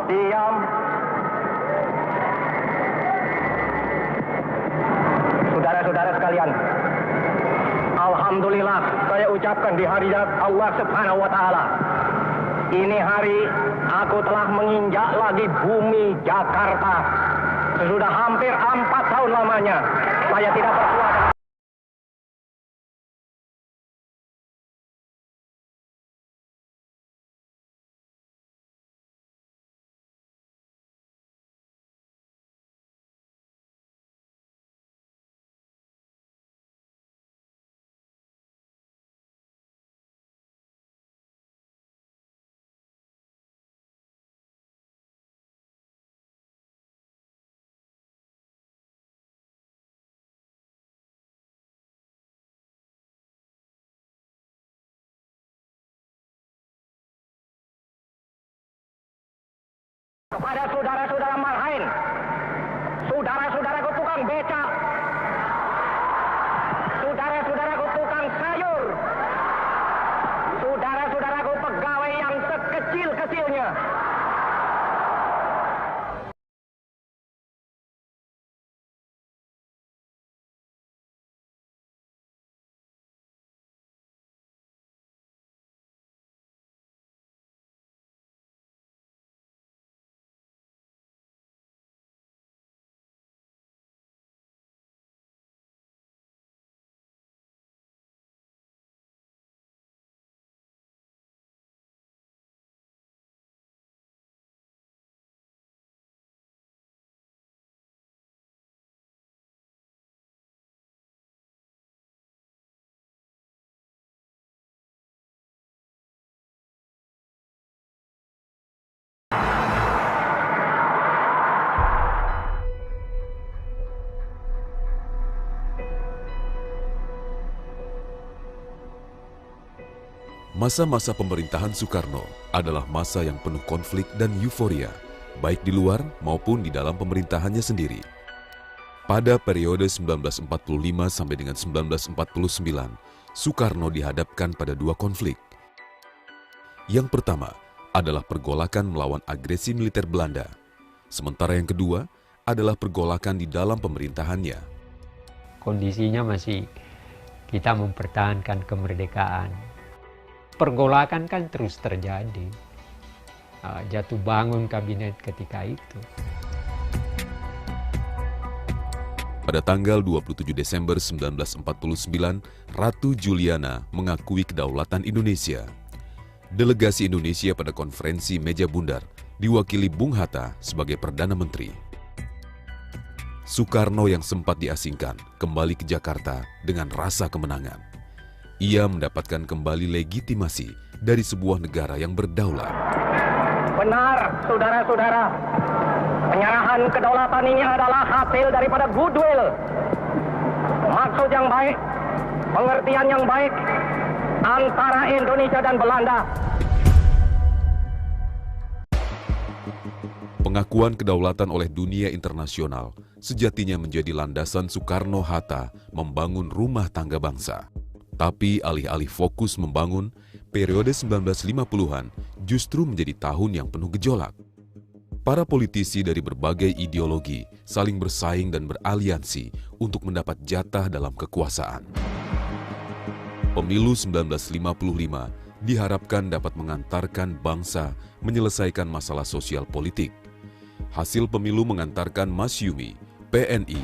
Diam. Saudara-saudara sekalian, alhamdulillah saya ucapkan di hari Allah Subhanahu wa taala. Ini hari aku telah menginjak lagi bumi Jakarta. Sudah hampir 4 tahun lamanya saya tidak bersuara. Kepada saudara-saudara marhain, saudara-saudaraku tukang beca, saudara-saudaraku tukang sayur, saudara-saudaraku pegawai yang sekecil-kecilnya. Masa-masa pemerintahan Soekarno adalah masa yang penuh konflik dan euforia, baik di luar maupun di dalam pemerintahannya sendiri. Pada periode 1945 sampai dengan 1949, Soekarno dihadapkan pada 2 konflik. Yang pertama adalah pergolakan melawan agresi militer Belanda, sementara yang kedua adalah pergolakan di dalam pemerintahannya. Kondisinya masih kita mempertahankan kemerdekaan. Pergolakan kan terus terjadi, jatuh bangun kabinet ketika itu. Pada tanggal 27 Desember 1949, Ratu Juliana mengakui kedaulatan Indonesia. Delegasi Indonesia pada konferensi Meja Bundar diwakili Bung Hatta sebagai Perdana Menteri. Soekarno yang sempat diasingkan kembali ke Jakarta dengan rasa kemenangan. Ia mendapatkan kembali legitimasi dari sebuah negara yang berdaulat. Benar, saudara-saudara. Penyerahan kedaulatan ini adalah hasil daripada goodwill. Maksud yang baik, pengertian yang baik antara Indonesia dan Belanda. Pengakuan kedaulatan oleh dunia internasional sejatinya menjadi landasan Soekarno-Hatta membangun rumah tangga bangsa. Tapi alih-alih fokus membangun, periode 1950-an justru menjadi tahun yang penuh gejolak. Para politisi dari berbagai ideologi saling bersaing dan beraliansi untuk mendapat jatah dalam kekuasaan. Pemilu 1955 diharapkan dapat mengantarkan bangsa menyelesaikan masalah sosial politik. Hasil pemilu mengantarkan Masyumi, PNI,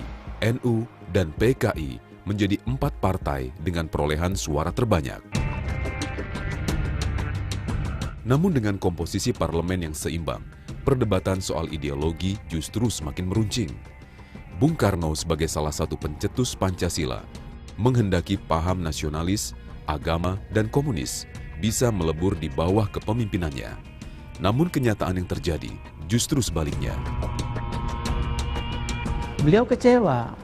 NU, dan PKI menjadi 4 partai dengan perolehan suara terbanyak. Namun dengan komposisi parlemen yang seimbang, perdebatan soal ideologi justru semakin meruncing. Bung Karno sebagai salah satu pencetus Pancasila menghendaki paham nasionalis, agama, dan komunis bisa melebur di bawah kepemimpinannya. Namun kenyataan yang terjadi justru sebaliknya. Beliau kecewa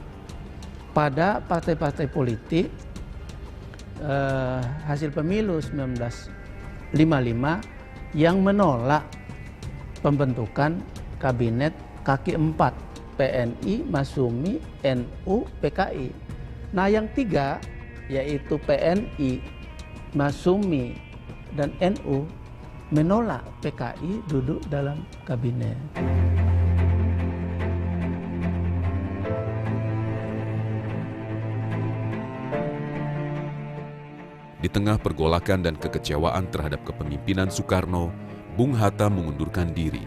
pada partai-partai politik hasil pemilu 1955 yang menolak pembentukan kabinet kaki 4 PNI, Masyumi, NU, PKI. Nah yang 3 yaitu PNI, Masyumi, dan NU menolak PKI duduk dalam kabinet. Di tengah pergolakan dan kekecewaan terhadap kepemimpinan Soekarno, Bung Hatta mengundurkan diri.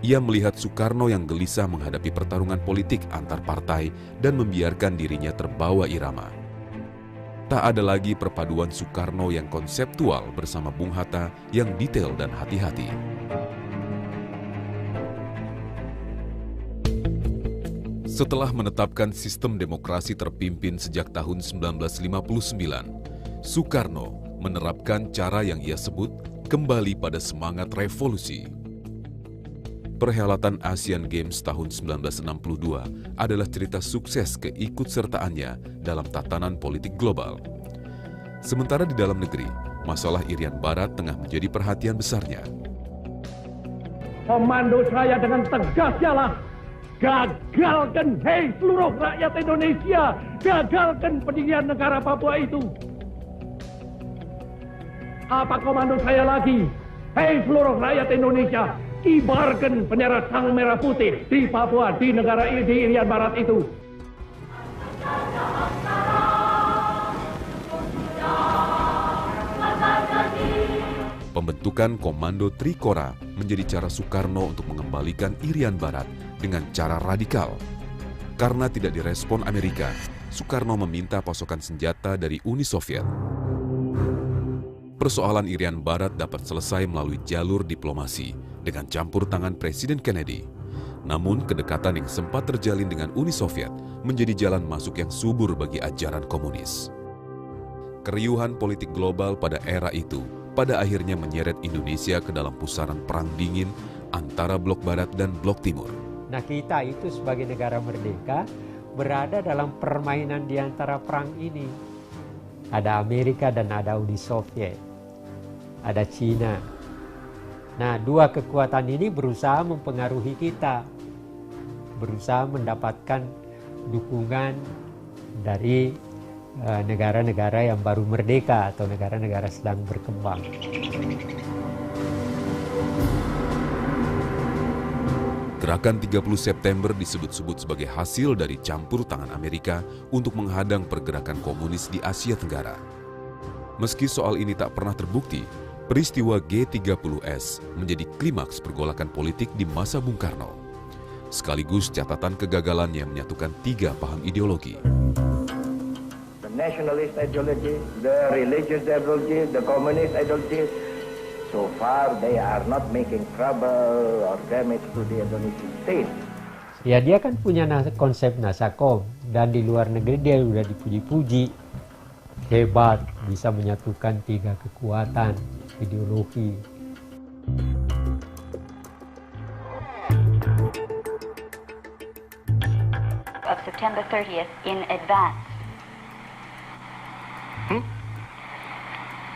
Ia melihat Soekarno yang gelisah menghadapi pertarungan politik antar partai dan membiarkan dirinya terbawa irama. Tak ada lagi perpaduan Soekarno yang konseptual bersama Bung Hatta yang detail dan hati-hati. Setelah menetapkan sistem demokrasi terpimpin sejak tahun 1959, Soekarno menerapkan cara yang ia sebut kembali pada semangat revolusi. Perhelatan Asian Games tahun 1962 adalah cerita sukses keikutsertaannya dalam tatanan politik global. Sementara di dalam negeri, masalah Irian Barat tengah menjadi perhatian besarnya. Komando saya dengan tegas ialah gagalkan, hei seluruh rakyat Indonesia, gagalkan pendirian negara Papua itu. Apa komando saya lagi? Hei seluruh rakyat Indonesia, kibarkan bendera sang merah putih di Papua, di negara ini, di Irian Barat itu. Pembentukan Komando Trikora menjadi cara Soekarno untuk mengembalikan Irian Barat dengan cara radikal. Karena tidak direspon Amerika, Soekarno meminta pasokan senjata dari Uni Soviet. Persoalan Irian Barat dapat selesai melalui jalur diplomasi dengan campur tangan Presiden Kennedy. Namun kedekatan yang sempat terjalin dengan Uni Soviet menjadi jalan masuk yang subur bagi ajaran komunis. Keriuhan politik global pada era itu pada akhirnya menyeret Indonesia ke dalam pusaran perang dingin antara Blok Barat dan Blok Timur. Nah, kita itu sebagai negara merdeka berada dalam permainan di antara perang ini. Ada Amerika dan ada Uni Soviet. Ada Cina. Nah, dua kekuatan ini berusaha mempengaruhi kita. Berusaha mendapatkan dukungan dari negara-negara yang baru merdeka atau negara-negara sedang berkembang. Gerakan 30 September disebut-sebut sebagai hasil dari campur tangan Amerika untuk menghadang pergerakan komunis di Asia Tenggara. Meski soal ini tak pernah terbukti, peristiwa G30S menjadi klimaks pergolakan politik di masa Bung Karno. Sekaligus catatan kegagalan yang menyatukan tiga paham ideologi. The nationalist ideology, the religious ideology, the communist ideology, so far they are not making trouble or damage to the Indonesian state. Ya, dia kan punya konsep Nasakom dan di luar negeri dia sudah dipuji-puji. Hebat, bisa menyatukan tiga kekuatan ideologi. Of September 30th in advance.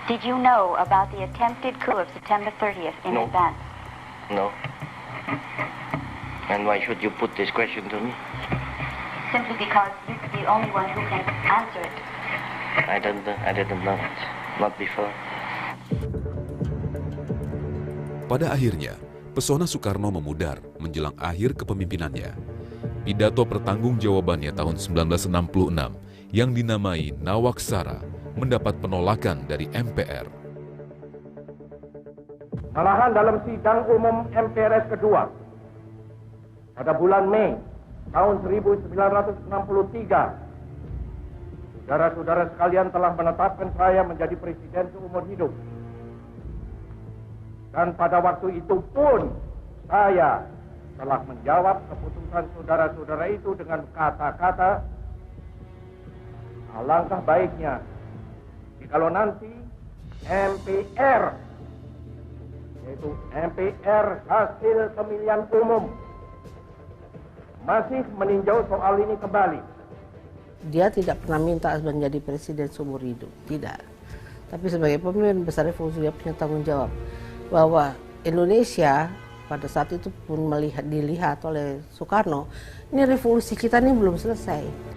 Did you know about the attempted coup of September 30th in advance? No. And why should you put this question to me? Simply because you're the only one who can answer it. I didn't know it. Not before. Pada akhirnya, pesona Soekarno memudar menjelang akhir kepemimpinannya. Pidato pertanggungjawabannya tahun 1966 yang dinamai Nawaksara mendapat penolakan dari MPR. Malahan dalam sidang umum MPRS kedua pada bulan Mei tahun 1963, saudara-saudara sekalian telah menetapkan saya menjadi presiden seumur hidup. Dan pada waktu itu pun saya telah menjawab keputusan saudara-saudara itu dengan kata-kata, alangkah baiknya kalau nanti MPR, yaitu MPR hasil pemilihan umum, masih meninjau soal ini kembali. Dia tidak pernah minta menjadi presiden seumur hidup, tidak. Tapi sebagai pemimpin besar revolusi dia punya tanggung jawab bahwa Indonesia pada saat itu pun dilihat oleh Soekarno, ini revolusi kita ini belum selesai.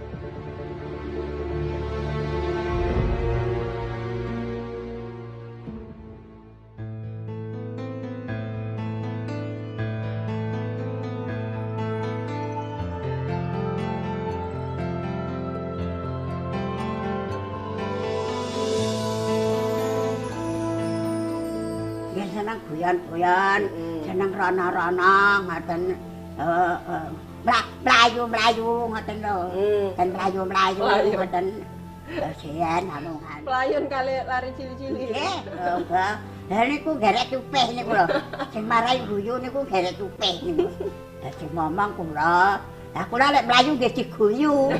seneng guyon-guyon, seneng rono-rono ngoten mlayu-mlayu ngoten lho. Dan mlayu-mlayu ngoten. Sian amungan. Pelayan kali lari cilik-cilik. Nggih. Lah niku gerek tupih niku lho. Sing marai guyu niku gerek tupih niku. Dadi momong kula. Lah kula lek mlayu nggih diguyu.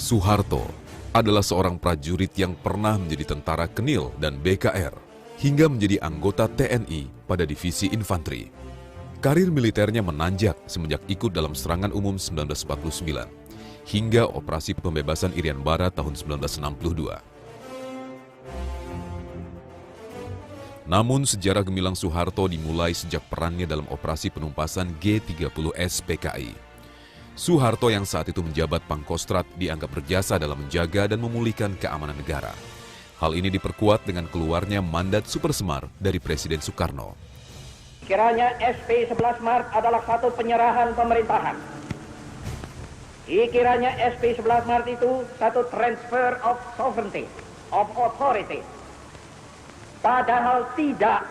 Soeharto adalah seorang prajurit yang pernah menjadi tentara Kenil dan BKR, hingga menjadi anggota TNI pada divisi infanteri. Karir militernya menanjak semenjak ikut dalam serangan umum 1949, hingga operasi pembebasan Irian Barat tahun 1962. Namun sejarah gemilang Soeharto dimulai sejak perannya dalam operasi penumpasan G30S PKI. Soeharto yang saat itu menjabat Pangkostrat dianggap berjasa dalam menjaga dan memulihkan keamanan negara. Hal ini diperkuat dengan keluarnya mandat super semar dari Presiden Soekarno. Kiranya SP 11 Maret adalah satu penyerahan pemerintahan. Kiranya SP 11 Maret itu satu transfer of sovereignty, of authority. Padahal tidak.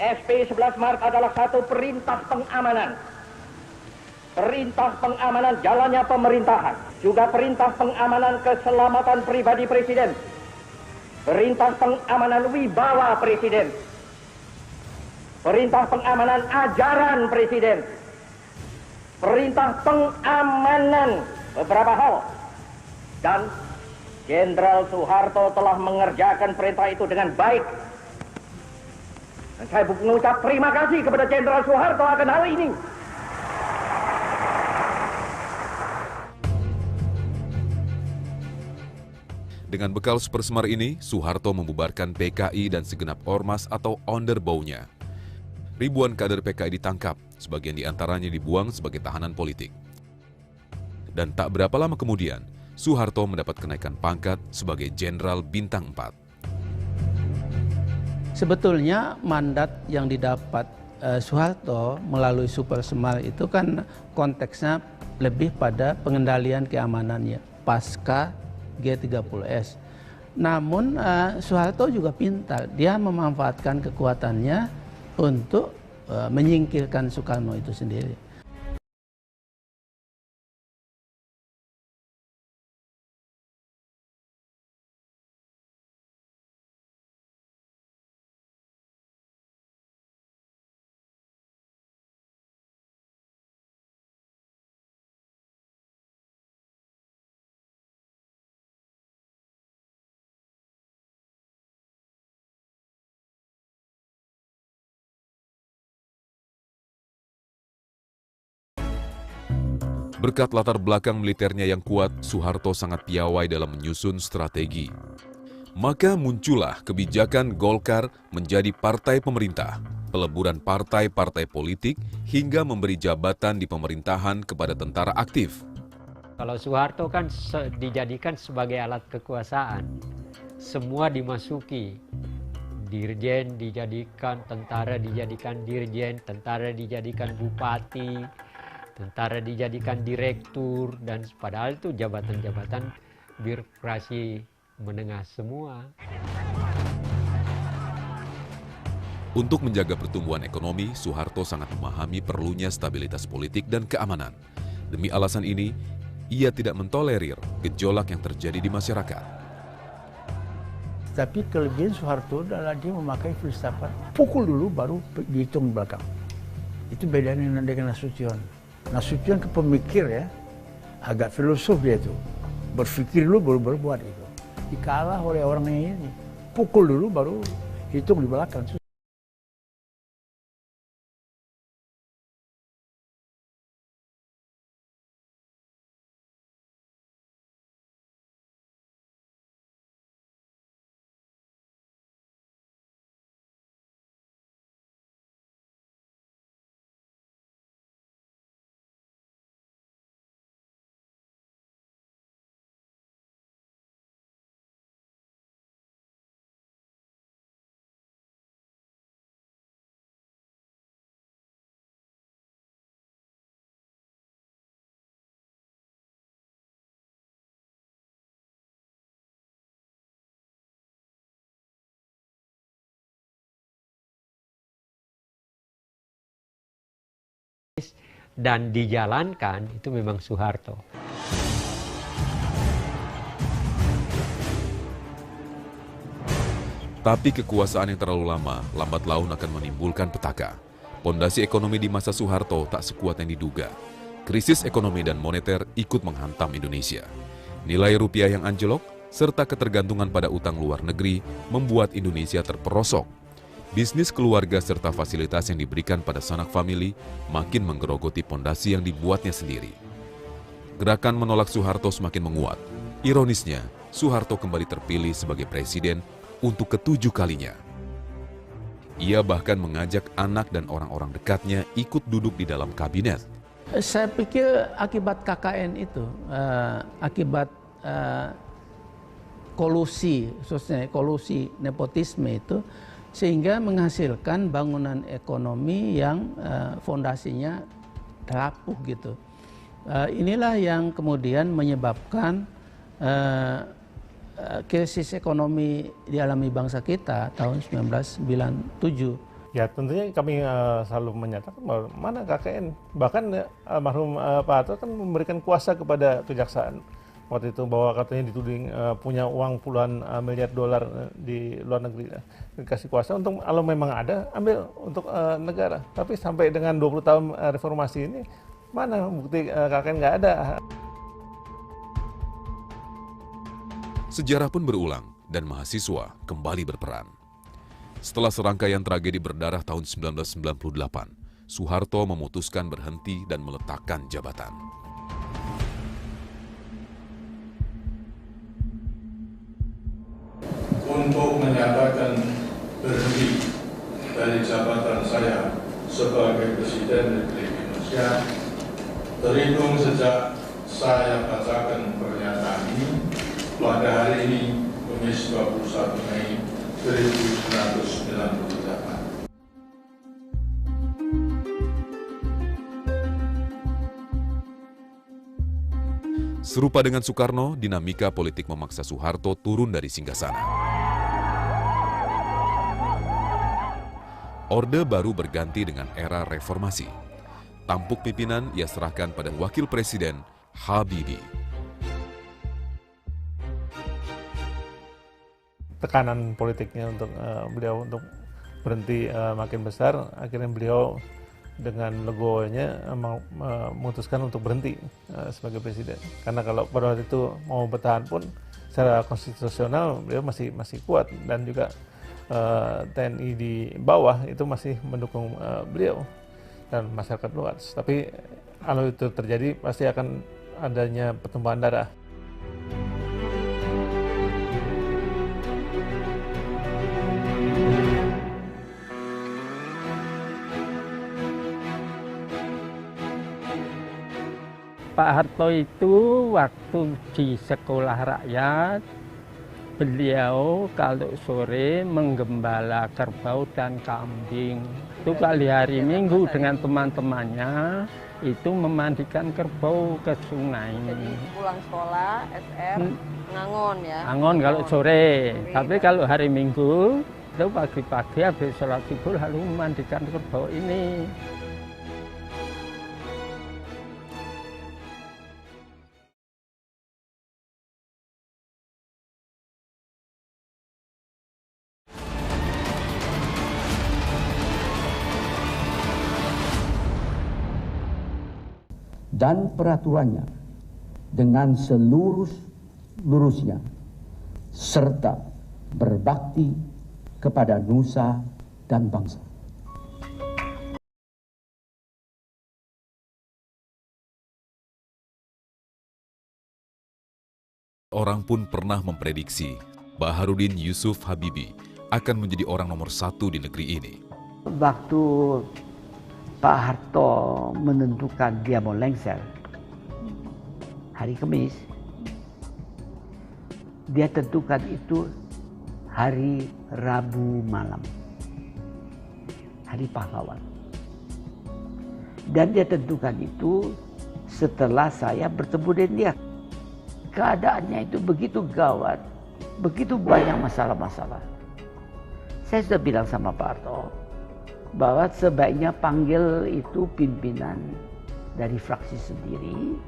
SP 11 Maret adalah satu perintah pengamanan. Perintah pengamanan jalannya pemerintahan, juga perintah pengamanan keselamatan pribadi Presiden, perintah pengamanan wibawa Presiden, perintah pengamanan ajaran Presiden, perintah pengamanan beberapa hal, dan Jenderal Soeharto telah mengerjakan perintah itu dengan baik. Dan saya mengucap terima kasih kepada Jenderal Soeharto akan hal ini. Dengan bekal super semar ini, Soeharto membubarkan PKI dan segenap ormas atau onderbouwnya. Ribuan kader PKI ditangkap, sebagian diantaranya dibuang sebagai tahanan politik. Dan tak berapa lama kemudian, Soeharto mendapat kenaikan pangkat sebagai Jenderal Bintang 4. Sebetulnya mandat yang didapat Soeharto melalui super semar itu kan konteksnya lebih pada pengendalian keamanannya pasca G30S. Namun Soeharto juga pintar, dia memanfaatkan kekuatannya untuk menyingkirkan Soekarno itu sendiri. Berkat latar belakang militernya yang kuat, Soeharto sangat piawai dalam menyusun strategi. Maka muncullah kebijakan Golkar menjadi partai pemerintah, peleburan partai-partai politik, hingga memberi jabatan di pemerintahan kepada tentara aktif. Kalau Soeharto kan dijadikan sebagai alat kekuasaan, semua dimasuki. Dirjen dijadikan, tentara dijadikan dirjen, tentara dijadikan bupati, tentara dijadikan direktur, dan padahal itu jabatan-jabatan birokrasi menengah semua. Untuk menjaga pertumbuhan ekonomi, Soeharto sangat memahami perlunya stabilitas politik dan keamanan. Demi alasan ini, ia tidak mentolerir gejolak yang terjadi di masyarakat. Tapi kelebihan Soeharto adalah dia memakai filsafat pukul dulu baru dihitung belakang. Itu bedanya dengan Nasution. Nasution ke pemikir ya, agak filosof dia tuh. Berpikir dulu baru berbuat itu. Dikalah oleh orang ini. Pukul dulu baru hitung di belakang. dan dijalankan itu memang Soeharto. Tapi kekuasaan yang terlalu lama, lambat laun akan menimbulkan petaka. Pondasi ekonomi di masa Soeharto tak sekuat yang diduga. Krisis ekonomi dan moneter ikut menghantam Indonesia. Nilai rupiah yang anjlok, serta ketergantungan pada utang luar negeri membuat Indonesia terperosok. Bisnis keluarga serta fasilitas yang diberikan pada sanak famili makin menggerogoti pondasi yang dibuatnya sendiri. Gerakan menolak Soeharto semakin menguat. Ironisnya, Soeharto kembali terpilih sebagai presiden untuk ke-7 kalinya. Ia bahkan mengajak anak dan orang-orang dekatnya ikut duduk di dalam kabinet. Saya pikir akibat KKN itu, akibat kolusi, khususnya kolusi nepotisme itu, sehingga menghasilkan bangunan ekonomi yang fondasinya rapuh gitu. Inilah yang kemudian menyebabkan krisis ekonomi dialami bangsa kita tahun 1997. Ya tentunya kami selalu menyatakan bahwa mana KKN. Bahkan almarhum Pak Harto kan memberikan kuasa kepada kejaksaan. Waktu itu bahwa katanya dituding punya uang puluhan miliar dolar di luar negeri. Dikasih kuasa untuk kalau memang ada, ambil untuk negara. Tapi sampai dengan 20 tahun reformasi ini, mana bukti KKN nggak ada. Sejarah pun berulang dan mahasiswa kembali berperan. Setelah serangkaian tragedi berdarah tahun 1998, Soeharto memutuskan berhenti dan meletakkan jabatan. Untuk menyatakan berhenti dari jabatan saya sebagai Presiden Republik Indonesia, terhitung sejak saya bacakan pernyataan ini pada hari ini, Kamis 21 Mei 1998. Serupa dengan Soekarno, dinamika politik memaksa Soeharto turun dari singgasana. Orde Baru berganti dengan era reformasi. Tampuk pimpinan ia serahkan pada Wakil Presiden Habibie. Tekanan politiknya untuk beliau untuk berhenti makin besar, akhirnya beliau dengan legonya memutuskan untuk berhenti sebagai presiden. Karena kalau pada waktu itu mau bertahan pun secara konstitusional beliau masih kuat, dan juga TNI di bawah itu masih mendukung beliau dan masyarakat luas. Tapi kalau itu terjadi pasti akan adanya pertumpahan darah. Pak Harto itu waktu di sekolah rakyat, beliau kalau sore menggembala kerbau dan kambing. Itu kali hari Minggu dengan teman-temannya itu memandikan kerbau ke sungai. Jadi pulang sekolah, SR, ngangon ya? Ngangon kalau sore. Tapi kalau hari Minggu, itu pagi-pagi habis sholat subuh lalu memandikan kerbau ini. Dan peraturannya dengan seluruh-luruhnya, serta berbakti kepada nusa dan bangsa. Orang pun pernah memprediksi Baharudin Yusuf Habibie akan menjadi orang nomor 1 di negeri ini. Waktu Pak Harto menentukan dia mau lengser hari Kamis, dia tentukan itu hari Rabu malam, hari pahlawan. Dan dia tentukan itu setelah saya bertemu dengan dia. Keadaannya itu begitu gawat, begitu banyak masalah-masalah. Saya sudah bilang sama Pak Harto bahwa sebaiknya panggil itu pimpinan dari fraksi sendiri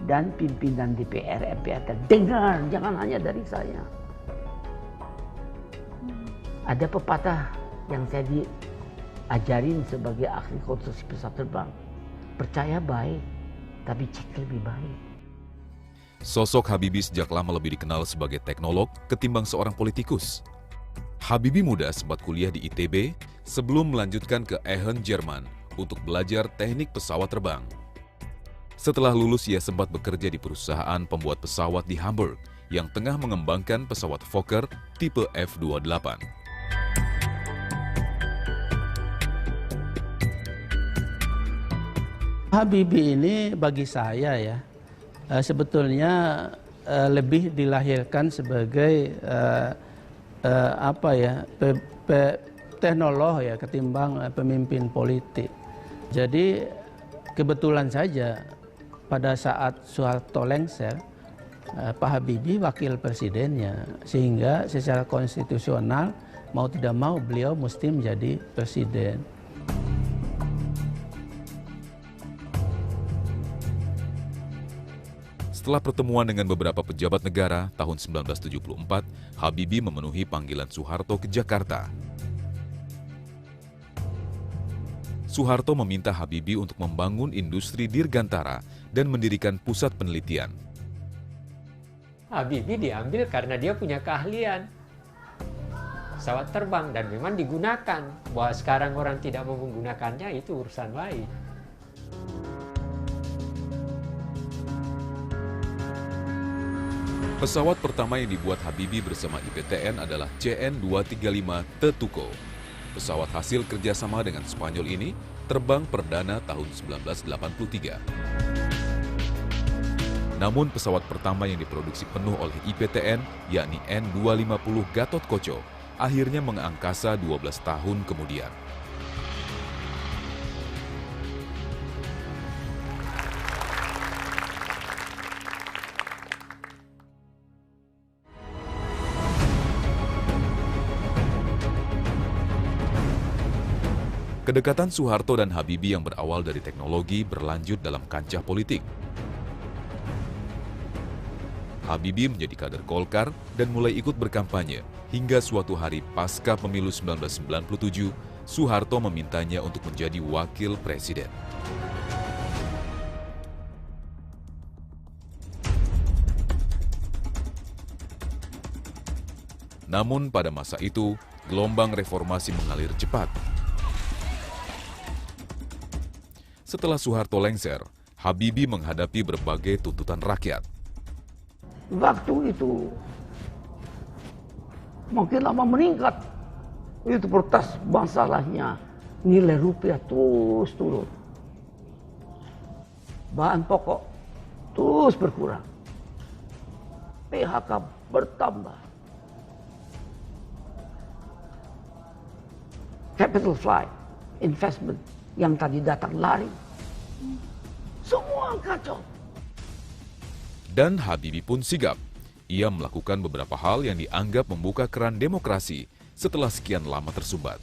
dan pimpinan DPR, MPR. Dengar, jangan hanya dari saya. Ada pepatah yang saya diajarin sebagai ahli konstruksi pesawat terbang. Percaya baik, tapi cek lebih baik. Sosok Habibie sejak lama lebih dikenal sebagai teknolog ketimbang seorang politikus. Habibie muda sempat kuliah di ITB sebelum melanjutkan ke Aachen, Jerman untuk belajar teknik pesawat terbang. Setelah lulus, ia sempat bekerja di perusahaan pembuat pesawat di Hamburg yang tengah mengembangkan pesawat Fokker tipe F-28. Habibie ini bagi saya ya, sebetulnya lebih dilahirkan sebagai teknolog ya ketimbang pemimpin politik. Jadi kebetulan saja pada saat Soeharto lengser, Pak Habibie wakil presidennya, sehingga secara konstitusional mau tidak mau beliau mesti menjadi presiden. Setelah pertemuan dengan beberapa pejabat negara tahun 1974, Habibie memenuhi panggilan Soeharto ke Jakarta. Soeharto meminta Habibie untuk membangun industri dirgantara dan mendirikan pusat penelitian. Habibie diambil karena dia punya keahlian pesawat terbang dan memang digunakan. Bahwa sekarang orang tidak mau menggunakannya itu urusan lain. Pesawat pertama yang dibuat Habibie bersama IPTN adalah CN-235 Tetuco. Pesawat hasil kerjasama dengan Spanyol ini terbang perdana tahun 1983. Namun pesawat pertama yang diproduksi penuh oleh IPTN, yakni N-250 Gatot-Koco, akhirnya mengangkasa 12 tahun kemudian. Kedekatan Soeharto dan Habibie yang berawal dari teknologi berlanjut dalam kancah politik. Habibie menjadi kader Golkar dan mulai ikut berkampanye hingga suatu hari pasca pemilu 1997, Soeharto memintanya untuk menjadi wakil presiden. Namun pada masa itu, gelombang reformasi mengalir cepat. Setelah Soeharto lengser, Habibie menghadapi berbagai tuntutan rakyat. Waktu itu makin lama meningkat. Itu protes masalahnya. Nilai rupiah terus turun. Bahan pokok terus berkurang. PHK bertambah. Capital flight, investment yang tadi datang lari. Semua kacau. Dan Habibie pun sigap. Ia melakukan beberapa hal yang dianggap membuka keran demokrasi setelah sekian lama tersumbat.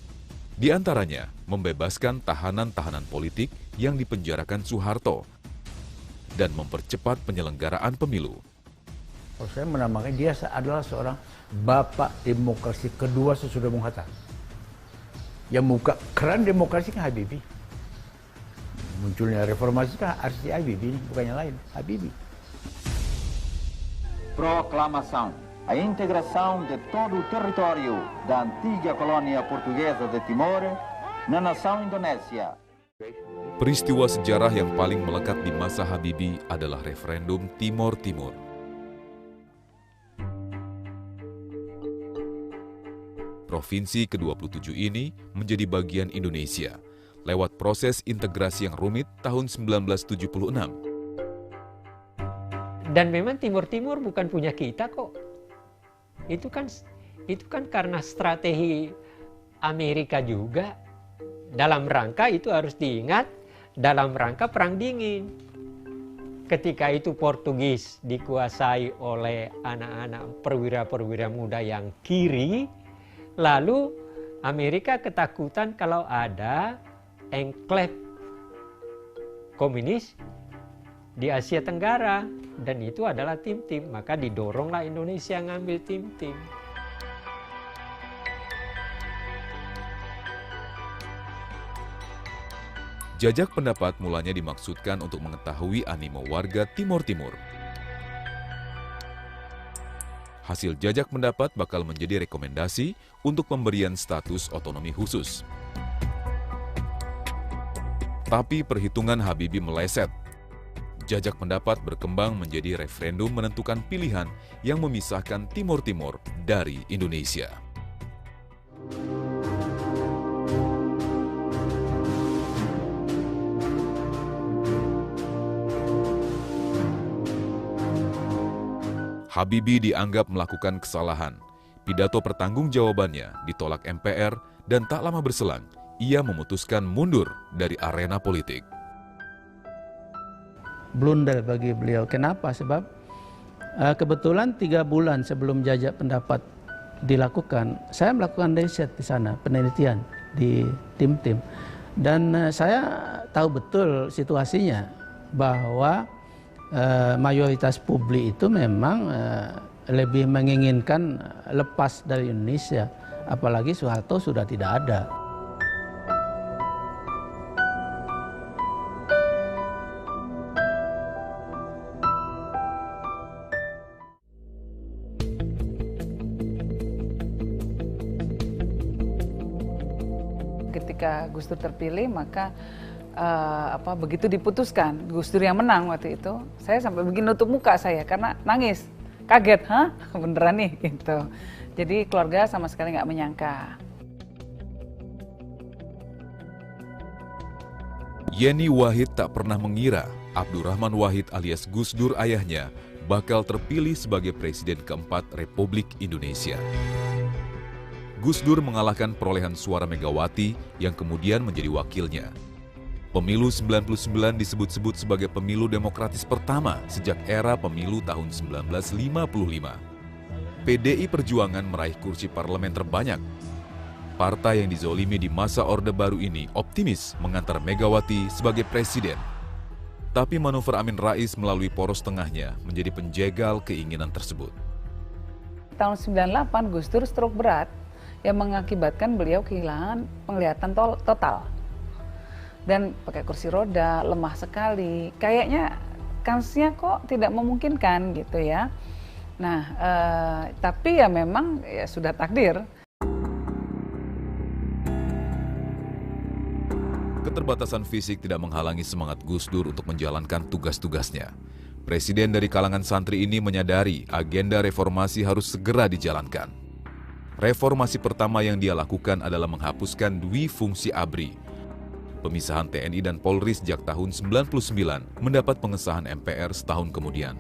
Di antaranya, membebaskan tahanan-tahanan politik yang dipenjarakan Soeharto dan mempercepat penyelenggaraan pemilu. Saya menamakan dia adalah seorang bapak demokrasi kedua sesudah Bung Hatta. Yang membuka keran demokrasi kan Habibie. Munculnya reformasi kan arti Habibie, bukannya lain, Habibie. Proclamação. A integração de todo o território da antiga colônia portuguesa de Timor na nação Indonésia. Peristiwa sejarah yang paling melekat di masa Habibie adalah referendum Timor Timur. Provinsi ke-27 ini menjadi bagian Indonesia lewat proses integrasi yang rumit tahun 1976. Dan memang Timur Timur bukan punya kita kok. Itu kan karena strategi Amerika juga. Dalam rangka itu harus diingat, dalam rangka Perang Dingin. Ketika itu Portugis dikuasai oleh anak-anak perwira-perwira muda yang kiri, lalu Amerika ketakutan kalau ada enklave komunis di Asia Tenggara, dan itu adalah tim-tim. Maka didoronglah Indonesia ngambil tim-tim. Jajak pendapat mulanya dimaksudkan untuk mengetahui animo warga Timor Timur. Hasil jajak pendapat bakal menjadi rekomendasi untuk pemberian status otonomi khusus. Tapi perhitungan Habibie meleset. Jajak pendapat berkembang menjadi referendum menentukan pilihan yang memisahkan Timor Timur dari Indonesia. Habibie dianggap melakukan kesalahan. Pidato pertanggungjawabannya ditolak MPR dan tak lama berselang, ia memutuskan mundur dari arena politik. Blunder bagi beliau. Kenapa? Sebab kebetulan 3 bulan sebelum jajak pendapat dilakukan, saya melakukan riset di sana, penelitian di tim-tim. Dan saya tahu betul situasinya bahwa mayoritas publik itu memang lebih menginginkan lepas dari Indonesia, apalagi Soeharto sudah tidak ada. Ketika Gus Dur terpilih, maka begitu diputuskan Gus Dur yang menang waktu itu, saya sampai begini nutup muka saya karena nangis, kaget, hah beneran nih gitu. Jadi keluarga sama sekali nggak menyangka. Yeni Wahid tak pernah mengira Abdurrahman Wahid alias Gus Dur ayahnya bakal terpilih sebagai Presiden keempat Republik Indonesia. Gus Dur mengalahkan perolehan suara Megawati yang kemudian menjadi wakilnya. Pemilu 99 disebut-sebut sebagai pemilu demokratis pertama sejak era pemilu tahun 1955. PDI Perjuangan meraih kursi parlemen terbanyak. Partai yang dizolimi di masa Orde Baru ini optimis mengantar Megawati sebagai presiden. Tapi manuver Amin Rais melalui poros tengahnya menjadi penjegal keinginan tersebut. Tahun 98 Gus Dur stroke berat yang mengakibatkan beliau kehilangan penglihatan total. Dan pakai kursi roda, lemah sekali. Kayaknya kansnya kok tidak memungkinkan gitu ya. Nah, tapi ya memang ya sudah takdir. Keterbatasan fisik tidak menghalangi semangat Gus Dur untuk menjalankan tugas-tugasnya. Presiden dari kalangan santri ini menyadari agenda reformasi harus segera dijalankan. Reformasi pertama yang dia lakukan adalah menghapuskan dwi fungsi ABRI. Pemisahan TNI dan Polri sejak tahun 99 mendapat pengesahan MPR setahun kemudian.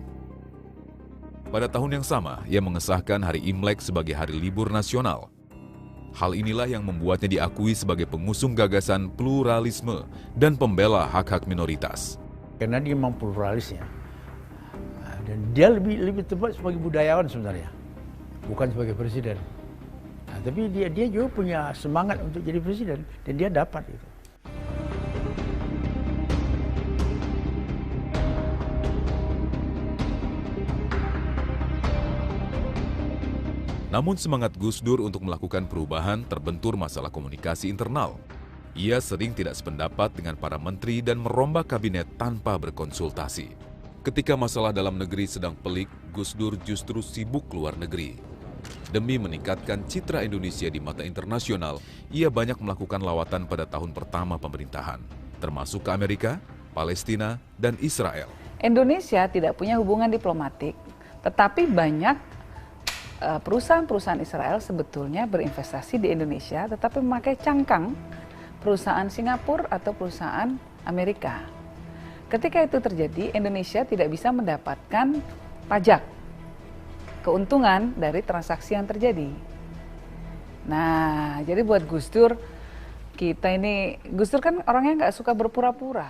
Pada tahun yang sama, ia mengesahkan hari Imlek sebagai hari libur nasional. Hal inilah yang membuatnya diakui sebagai pengusung gagasan pluralisme dan pembela hak-hak minoritas. Karena dia memang pluralisnya. Dan dia lebih tepat sebagai budayawan sebenarnya, bukan sebagai presiden. Nah, tapi dia juga punya semangat untuk jadi presiden dan dia dapat itu. Namun semangat Gus Dur untuk melakukan perubahan terbentur masalah komunikasi internal. Ia sering tidak sependapat dengan para menteri dan merombak kabinet tanpa berkonsultasi. Ketika masalah dalam negeri sedang pelik, Gus Dur justru sibuk keluar negeri. Demi meningkatkan citra Indonesia di mata internasional, ia banyak melakukan lawatan pada tahun pertama pemerintahan, termasuk ke Amerika, Palestina, dan Israel. Indonesia tidak punya hubungan diplomatik, tetapi banyak perusahaan-perusahaan Israel sebetulnya berinvestasi di Indonesia, tetapi memakai cangkang perusahaan Singapura atau perusahaan Amerika. Ketika itu terjadi, Indonesia tidak bisa mendapatkan pajak, keuntungan dari transaksi yang terjadi. Nah, jadi buat Gus Dur, Gus Dur kan orangnya nggak suka berpura-pura.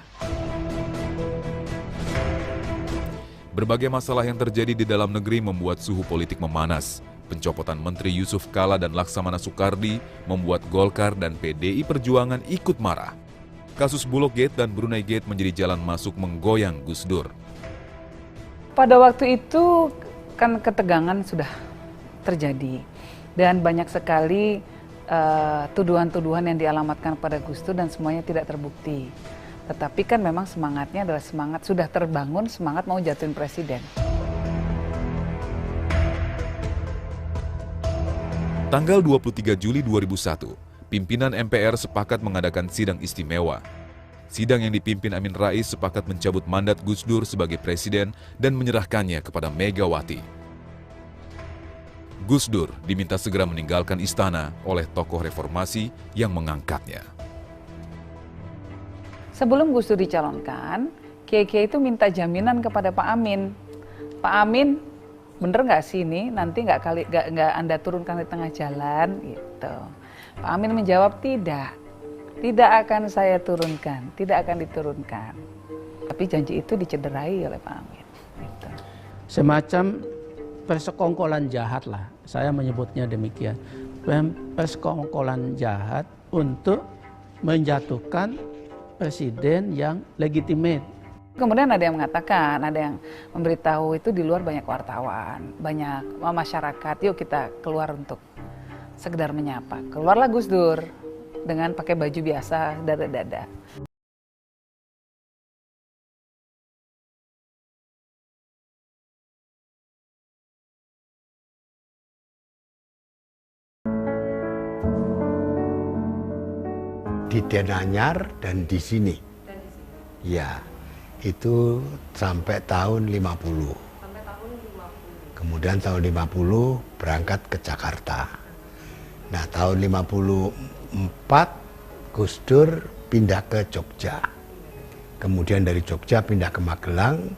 Berbagai masalah yang terjadi di dalam negeri membuat suhu politik memanas. Pencopotan Menteri Yusuf Kala dan Laksamana Soekardi membuat Golkar dan PDI Perjuangan ikut marah. Kasus Bulog Gate dan Brunei Gate menjadi jalan masuk menggoyang Gus Dur. Pada waktu itu kan ketegangan sudah terjadi dan banyak sekali tuduhan-tuduhan yang dialamatkan pada Gus Dur dan semuanya tidak terbukti. Tetapi kan memang semangatnya adalah semangat sudah terbangun, semangat mau jatuhin presiden. Tanggal 23 Juli 2001, pimpinan MPR sepakat mengadakan sidang istimewa. Sidang yang dipimpin Amin Rais sepakat mencabut mandat Gus Dur sebagai presiden dan menyerahkannya kepada Megawati. Gus Dur diminta segera meninggalkan istana oleh tokoh reformasi yang mengangkatnya. Sebelum Gus Dur dicalonkan, Kiai-kiai itu minta jaminan kepada Pak Amin. Pak Amin, bener nggak sih ini? Nanti nggak Anda turunkan di tengah jalan, gitu. Pak Amin menjawab tidak akan saya turunkan, tidak akan diturunkan. Tapi janji itu dicederai oleh Pak Amin. Gitu. Semacam persekongkolan jahat lah, saya menyebutnya demikian. Persekongkolan jahat untuk menjatuhkan presiden yang legitimate. Kemudian ada yang mengatakan, ada yang memberitahu itu di luar banyak wartawan, banyak masyarakat, yuk kita keluar untuk sekedar menyapa. Keluarlah Gus Dur dengan pakai baju biasa, dada-dada. Di Denanyar dan di sini. Ya, itu sampai tahun 50. Kemudian tahun 50 berangkat ke Jakarta. Nah, tahun 54 Gus Dur pindah ke Jogja. Kemudian dari Jogja pindah ke Magelang.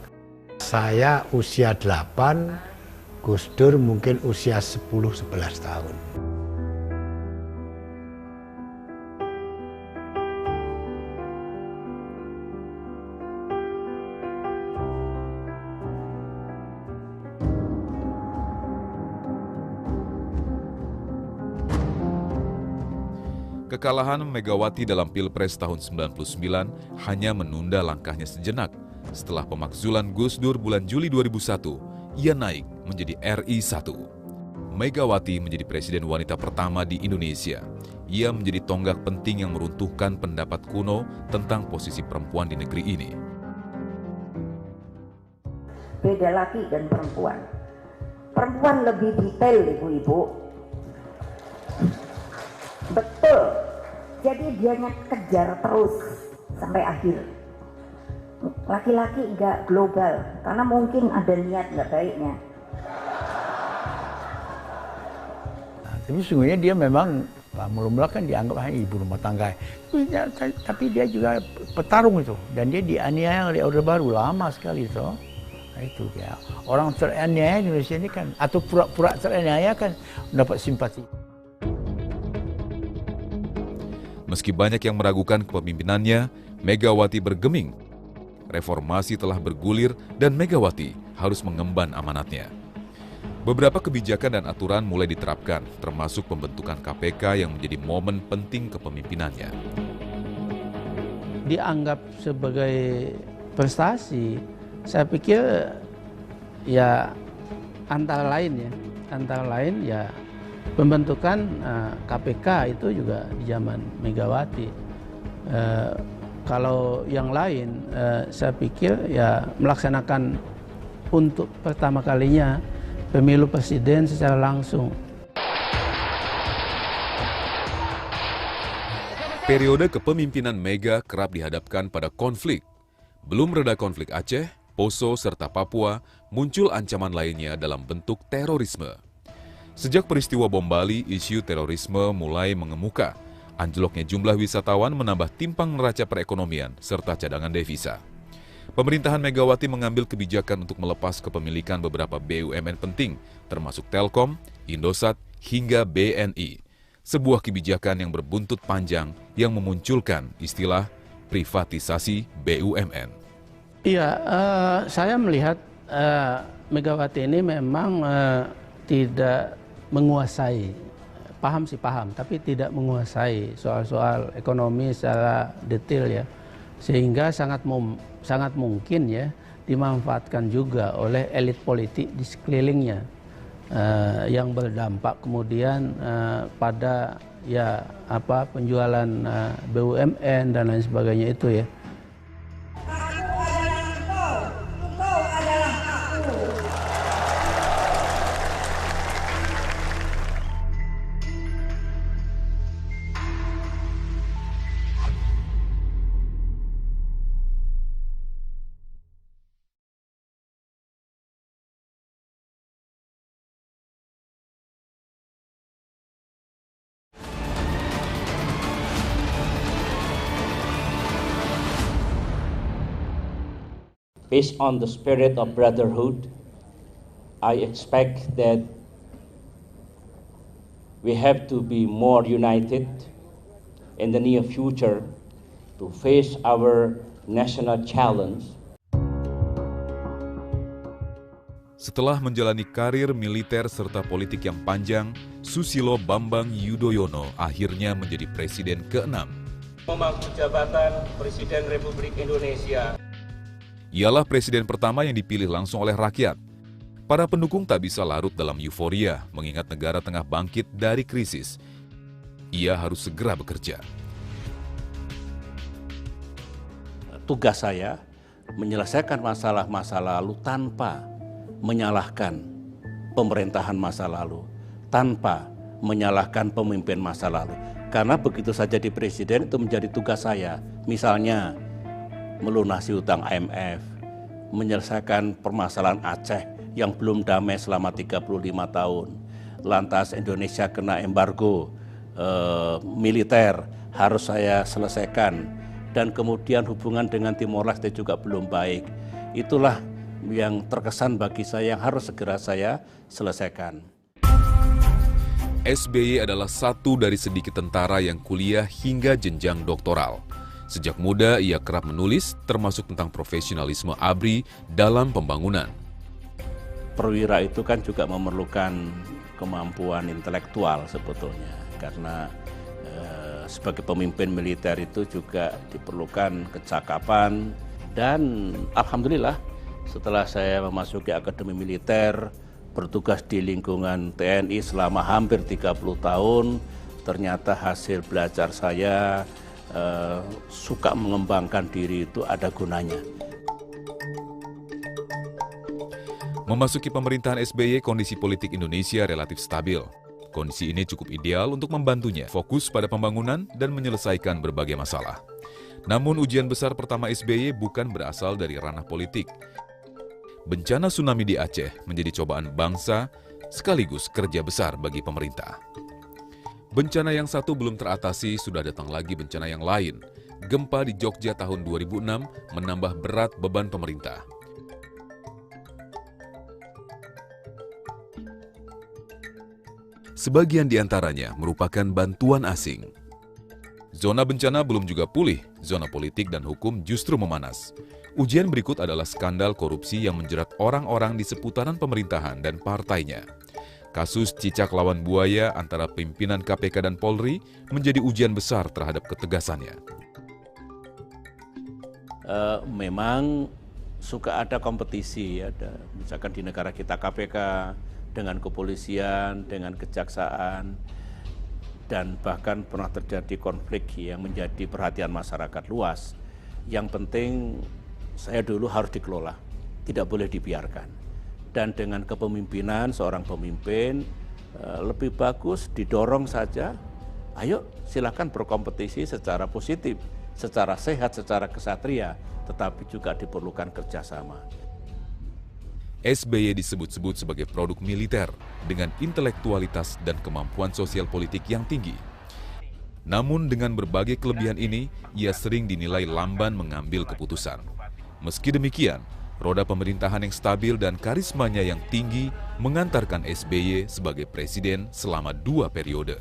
Saya usia 8, Gus Dur mungkin usia 10-11 tahun. Kekalahan Megawati dalam Pilpres tahun 99 hanya menunda langkahnya sejenak. Setelah pemakzulan Gus Dur bulan Juli 2001, ia naik menjadi RI 1. Megawati menjadi presiden wanita pertama di Indonesia. Ia menjadi tonggak penting yang meruntuhkan pendapat kuno tentang posisi perempuan di negeri ini. Beda laki dan perempuan. Perempuan lebih detail, ibu-ibu. Betul. Jadi dianya kejar terus sampai akhir. Laki-laki enggak global karena mungkin ada niat enggak baiknya. Nah, tapi sesungguhnya dia memang mula-mula kan dianggap hanya ibu rumah tangga. Tapi dia juga petarung itu dan dia dianiaya oleh Orde Baru lama sekali itu. Nah, itu ya. Orang teraniaya di Indonesia ini kan atau pura-pura teraniaya kan mendapat simpati. Meski banyak yang meragukan kepemimpinannya, Megawati bergeming. Reformasi telah bergulir dan Megawati harus mengemban amanatnya. Beberapa kebijakan dan aturan mulai diterapkan, termasuk pembentukan KPK yang menjadi momen penting kepemimpinannya. Dianggap sebagai prestasi, saya pikir ya antara lain ya pembentukan KPK itu juga di zaman Megawati. Kalau yang lain, saya pikir ya melaksanakan untuk pertama kalinya pemilu presiden secara langsung. Periode kepemimpinan Mega kerap dihadapkan pada konflik. Belum reda konflik Aceh, Poso, serta Papua, muncul ancaman lainnya dalam bentuk terorisme. Sejak peristiwa bom Bali, isu terorisme mulai mengemuka. Anjloknya jumlah wisatawan menambah timpang neraca perekonomian serta cadangan devisa. Pemerintahan Megawati mengambil kebijakan untuk melepas kepemilikan beberapa BUMN penting, termasuk Telkom, Indosat, hingga BNI. Sebuah kebijakan yang berbuntut panjang yang memunculkan istilah privatisasi BUMN. Iya, saya melihat Megawati ini memang tidak menguasai paham sih paham, tapi tidak menguasai soal-soal ekonomi secara detail ya, sehingga sangat mungkin ya dimanfaatkan juga oleh elit politik di sekelilingnya yang berdampak kemudian pada ya penjualan BUMN dan lain sebagainya itu ya. Based on the spirit of brotherhood, I expect that we have to be more united in the near future to face our national challenge. Setelah menjalani karir militer serta politik yang panjang, Susilo Bambang Yudhoyono akhirnya menjadi presiden ke-6. Memangku jabatan Presiden Republik Indonesia. Ialah presiden pertama yang dipilih langsung oleh rakyat. Para pendukung tak bisa larut dalam euforia mengingat negara tengah bangkit dari krisis. Ia harus segera bekerja. Tugas saya menyelesaikan masalah-masa lalu tanpa menyalahkan pemerintahan masa lalu, tanpa menyalahkan pemimpin masa lalu. Karena begitu saja di presiden itu menjadi tugas saya. Misalnya melunasi utang IMF, menyelesaikan permasalahan Aceh yang belum damai selama 35 tahun. Lantas Indonesia kena embargo militer, harus saya selesaikan. Dan kemudian hubungan dengan Timor Leste juga belum baik. Itulah yang terkesan bagi saya yang harus segera saya selesaikan. SBY adalah satu dari sedikit tentara yang kuliah hingga jenjang doktoral. Sejak muda ia kerap menulis termasuk tentang profesionalisme ABRI dalam pembangunan. Perwira itu kan juga memerlukan kemampuan intelektual sebetulnya, karena sebagai pemimpin militer itu juga diperlukan kecakapan. Dan alhamdulillah setelah saya memasuki akademi militer, bertugas di lingkungan TNI selama hampir 30 tahun, ternyata hasil belajar saya suka mengembangkan diri itu ada gunanya. Memasuki pemerintahan SBY, kondisi politik Indonesia relatif stabil. Kondisi ini cukup ideal untuk membantunya fokus pada pembangunan dan menyelesaikan berbagai masalah. Namun ujian besar pertama SBY bukan berasal dari ranah politik. Bencana tsunami di Aceh menjadi cobaan bangsa sekaligus kerja besar bagi pemerintah. Bencana yang satu belum teratasi, sudah datang lagi bencana yang lain. Gempa di Jogja tahun 2006 menambah berat beban pemerintah. Sebagian di antaranya merupakan bantuan asing. Zona bencana belum juga pulih, zona politik dan hukum justru memanas. Ujian berikut adalah skandal korupsi yang menjerat orang-orang di seputaran pemerintahan dan partainya. Kasus cicak lawan buaya antara pimpinan KPK dan Polri menjadi ujian besar terhadap ketegasannya. Memang suka ada kompetisi, ada misalkan di negara kita KPK dengan kepolisian, dengan kejaksaan, dan bahkan pernah terjadi konflik yang menjadi perhatian masyarakat luas. Yang penting saya dulu harus dikelola, tidak boleh dibiarkan. Dan dengan kepemimpinan seorang pemimpin lebih bagus didorong saja, ayo silakan berkompetisi secara positif, secara sehat, secara kesatria, tetapi juga diperlukan kerjasama. SBY disebut-sebut sebagai produk militer dengan intelektualitas dan kemampuan sosial politik yang tinggi. Namun dengan berbagai kelebihan ini, ia sering dinilai lamban mengambil keputusan. Meski demikian, roda pemerintahan yang stabil dan karismanya yang tinggi mengantarkan SBY sebagai presiden selama 2 periode.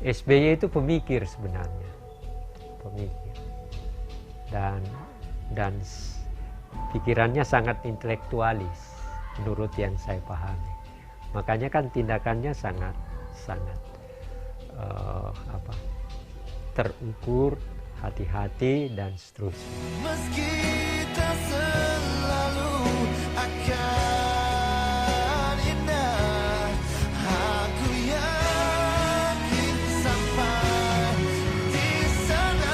SBY itu pemikir sebenarnya, pemikir, dan pikirannya sangat intelektualis menurut yang saya pahami. Makanya kan tindakannya sangat sangat terukur, hati-hati dan seterusnya. Meski tak selalu akan indah, aku yakin sampai di sana.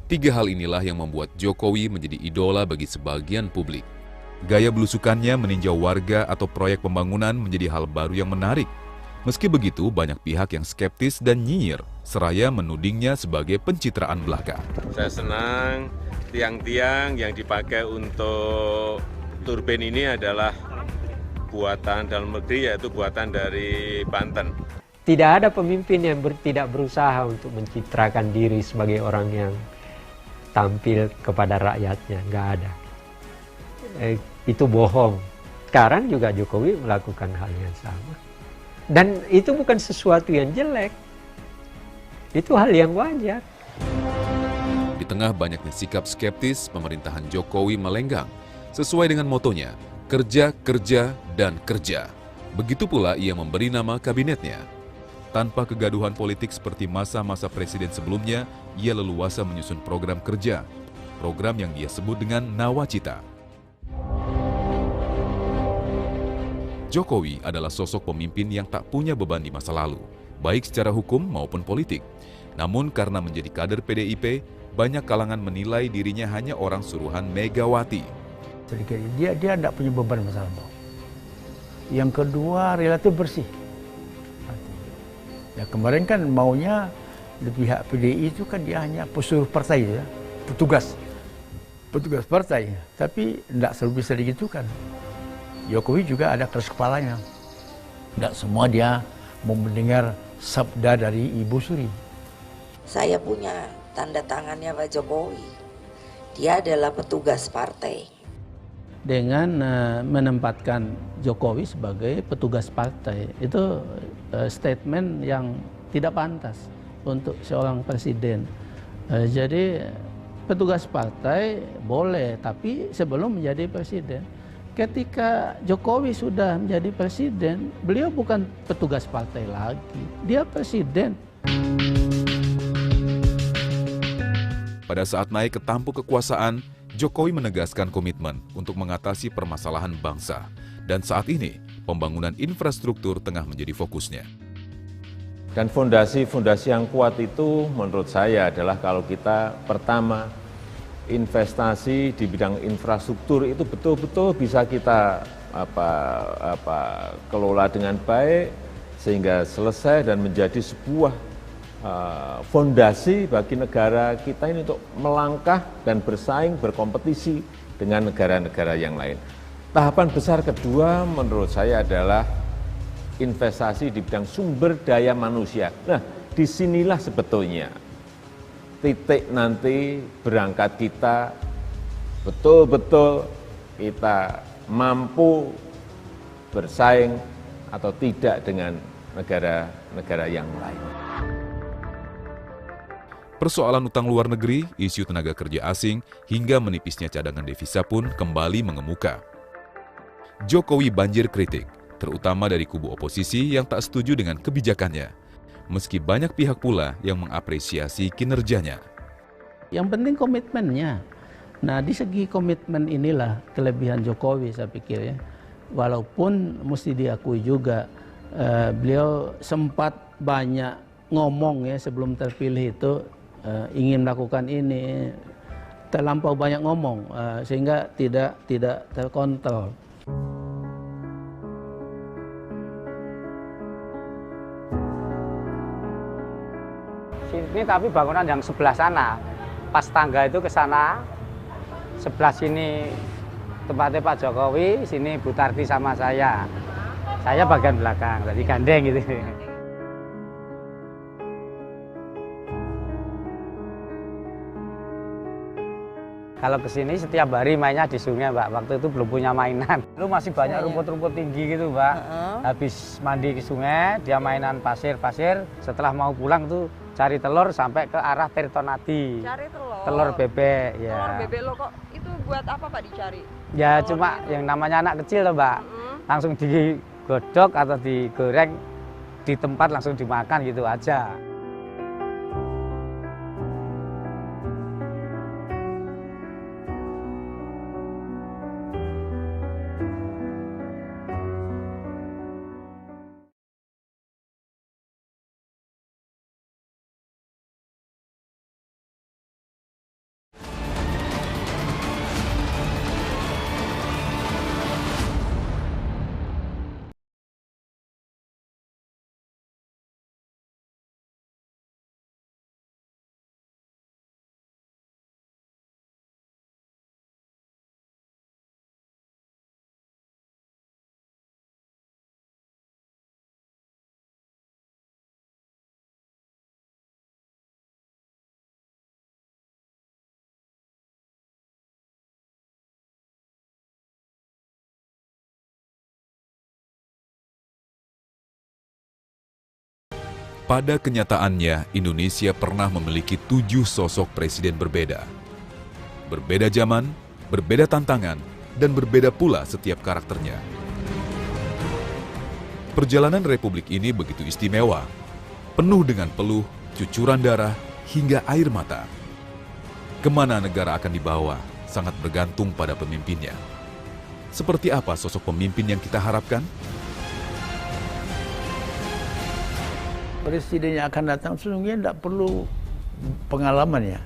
Tiga hal inilah yang membuat Jokowi menjadi idola bagi sebagian publik. Gaya belusukannya meninjau warga atau proyek pembangunan menjadi hal baru yang menarik. Meski begitu, banyak pihak yang skeptis dan nyinyir, seraya menudingnya sebagai pencitraan belaka. Saya senang tiang-tiang yang dipakai untuk turbin ini adalah buatan dalam negeri, yaitu buatan dari Banten. Tidak ada pemimpin yang tidak berusaha untuk mencitrakan diri sebagai orang yang tampil kepada rakyatnya, nggak ada. Itu bohong. Sekarang juga Jokowi melakukan hal yang sama. Dan itu bukan sesuatu yang jelek. Itu hal yang wajar. Di tengah banyaknya sikap skeptis, pemerintahan Jokowi melenggang. Sesuai dengan motonya, kerja, kerja, dan kerja. Begitu pula ia memberi nama kabinetnya. Tanpa kegaduhan politik seperti masa-masa presiden sebelumnya, ia leluasa menyusun program kerja. Program yang dia sebut dengan Nawacita. Jokowi adalah sosok pemimpin yang tak punya beban di masa lalu, baik secara hukum maupun politik. Namun karena menjadi kader PDIP, banyak kalangan menilai dirinya hanya orang suruhan Megawati. Dia tidak punya beban masa lalu. Yang kedua, relatif bersih. Ya, kemarin kan maunya di pihak PDI itu kan dia hanya pesuruh partai, ya, petugas partai. Tapi tidak selalu bisa digitukan. Jokowi juga ada keras kepalanya. Tidak semua dia mau mendengar sabda dari Ibu Suri. Saya punya tanda tangannya Pak Jokowi. Dia adalah petugas partai. Dengan menempatkan Jokowi sebagai petugas partai, itu statement yang tidak pantas untuk seorang presiden. Jadi petugas partai boleh, tapi sebelum menjadi presiden. Ketika Jokowi sudah menjadi presiden, beliau bukan petugas partai lagi, dia presiden. Pada saat naik ke tampuk kekuasaan, Jokowi menegaskan komitmen untuk mengatasi permasalahan bangsa. Dan saat ini, pembangunan infrastruktur tengah menjadi fokusnya. Dan fondasi-fondasi yang kuat itu menurut saya adalah kalau kita pertama investasi di bidang infrastruktur itu betul-betul bisa kita kelola dengan baik sehingga selesai dan menjadi sebuah fondasi bagi negara kita ini untuk melangkah dan bersaing, berkompetisi dengan negara-negara yang lain. Tahapan besar kedua menurut saya adalah investasi di bidang sumber daya manusia. Nah, disinilah sebetulnya titik nanti berangkat kita betul-betul kita mampu bersaing atau tidak dengan negara-negara yang lain. Persoalan utang luar negeri, isu tenaga kerja asing, hingga menipisnya cadangan devisa pun kembali mengemuka. Jokowi banjir kritik, terutama dari kubu oposisi yang tak setuju dengan kebijakannya, meski banyak pihak pula yang mengapresiasi kinerjanya. Yang penting komitmennya. Nah, di segi komitmen inilah kelebihan Jokowi saya pikir ya. Walaupun mesti diakui juga beliau sempat banyak ngomong ya sebelum terpilih itu ingin melakukan ini, terlampau banyak ngomong sehingga tidak terkontrol. Ini tapi bangunan yang sebelah sana, pas tangga itu ke sana, sebelah sini tempatnya Pak Jokowi, sini Bu Tarti sama saya bagian belakang, jadi gandeng gitu. Kalau kesini setiap hari mainnya di sungai, Mbak. Waktu itu belum punya mainan. Lu masih banyak rumput-rumput tinggi gitu, Mbak. Habis mandi di sungai, dia mainan pasir-pasir. Setelah mau pulang tuh cari telur sampai ke arah Tirtonadi. Cari telur? Telur bebek, ya. Telur bebek lo kok itu buat apa Pak dicari? Ya telur cuma yang namanya anak kecil loh, Mbak. Langsung digodok atau digoreng di tempat langsung dimakan gitu aja. Pada kenyataannya, Indonesia pernah memiliki 7 sosok presiden berbeda. Berbeda zaman, berbeda tantangan, dan berbeda pula setiap karakternya. Perjalanan Republik ini begitu istimewa, penuh dengan peluh, cucuran darah, hingga air mata. Kemana negara akan dibawa sangat bergantung pada pemimpinnya. Seperti apa sosok pemimpin yang kita harapkan? Presiden yang akan datang sesungguhnya tidak perlu pengalaman ya.